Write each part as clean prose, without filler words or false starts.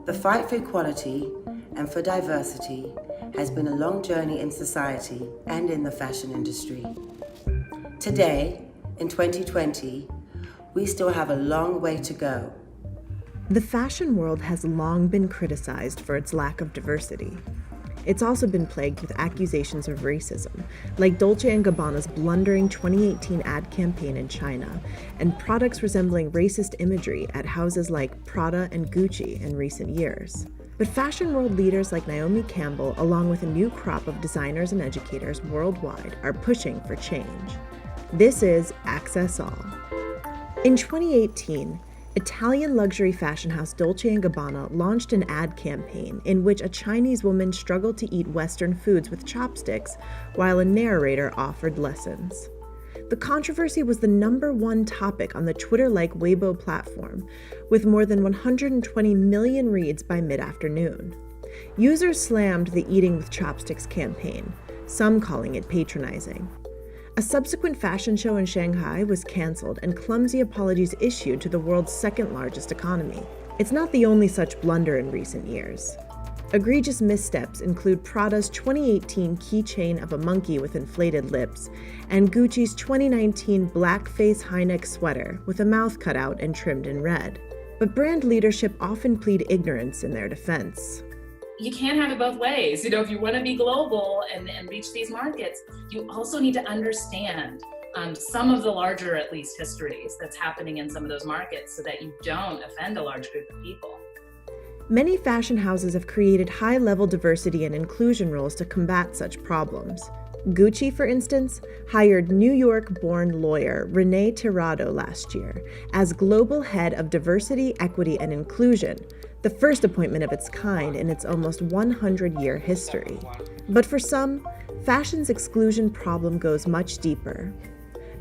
The fight for equality and for diversity has been a long journey in society and in the fashion industry. Today, in 2020, we still have a long way to go. The fashion world has long been criticized for its lack of diversity. It's also been plagued with accusations of racism, like Dolce & Gabbana's blundering 2018 ad campaign in China, and products resembling racist imagery at houses like Prada and Gucci in recent years. But fashion world leaders like Naomi Campbell, along with a new crop of designers and educators worldwide, are pushing for change. This is Access All. In 2018, Italian luxury fashion house Dolce & Gabbana launched an ad campaign in which a Chinese woman struggled to eat Western foods with chopsticks while a narrator offered lessons. The controversy was the #1 topic on the Twitter-like Weibo platform, with more than 120 million reads by mid-afternoon. Users slammed the Eating with Chopsticks campaign, some calling it patronizing. A subsequent fashion show in Shanghai was canceled and clumsy apologies issued to the world's second-largest economy. It's not the only such blunder in recent years. Egregious missteps include Prada's 2018 keychain of a monkey with inflated lips and Gucci's 2019 blackface high-neck sweater with a mouth cut out and trimmed in red. But brand leadership often plead ignorance in their defense. You can't have it both ways. If you want to be global and reach these markets, you also need to understand some of the larger, at least, histories that's happening in some of those markets so that you don't offend a large group of people. Many fashion houses have created high-level diversity and inclusion roles to combat such problems. Gucci, for instance, hired New York-born lawyer Renee Tirado last year as global head of diversity, equity, and inclusion, the first appointment of its kind in its almost 100-year history. But for some, fashion's exclusion problem goes much deeper.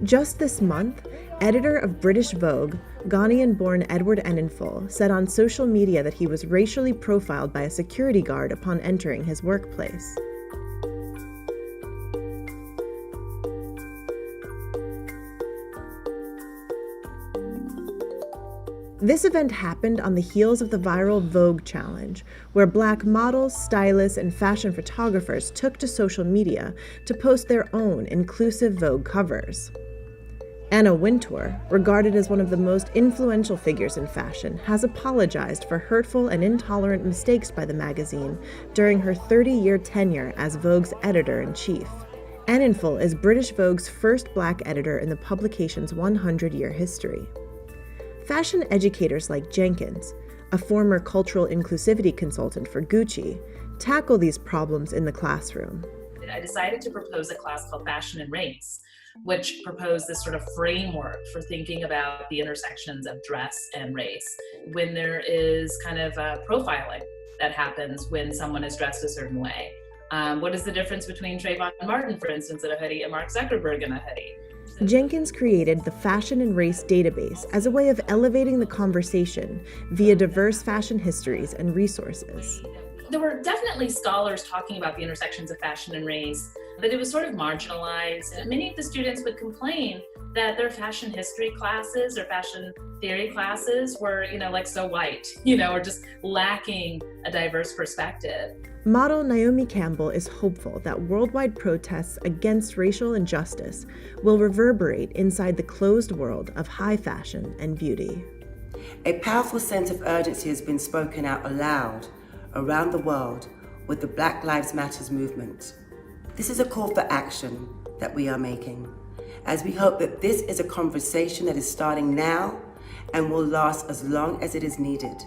Just this month, editor of British Vogue, Ghanaian-born Edward Enninful, said on social media that he was racially profiled by a security guard upon entering his workplace. This event happened on the heels of the viral Vogue challenge, where Black models, stylists, and fashion photographers took to social media to post their own inclusive Vogue covers. Anna Wintour, regarded as one of the most influential figures in fashion, has apologized for hurtful and intolerant mistakes by the magazine during her 30-year tenure as Vogue's editor-in-chief. Enninful is British Vogue's first Black editor in the publication's 100-year history. Fashion educators like Jenkins, a former cultural inclusivity consultant for Gucci, tackle these problems in the classroom. I decided to propose a class called Fashion and Race, which proposed this sort of framework for thinking about the intersections of dress and race when there is kind of profiling that happens when someone is dressed a certain way. What is the difference between Trayvon Martin, for instance, in a hoodie, and Mark Zuckerberg in a hoodie? Jenkins created the Fashion and Race database as a way of elevating the conversation via diverse fashion histories and resources. There were definitely scholars talking about the intersections of fashion and race, but it was sort of marginalized. And many of the students would complain that their fashion history classes or fashion theory classes were, like so white, or just lacking a diverse perspective. Model Naomi Campbell is hopeful that worldwide protests against racial injustice will reverberate inside the closed world of high fashion and beauty. A powerful sense of urgency has been spoken out aloud around the world with the Black Lives Matter movement. This is a call for action that we are making, as we hope that this is a conversation that is starting now and will last as long as it is needed.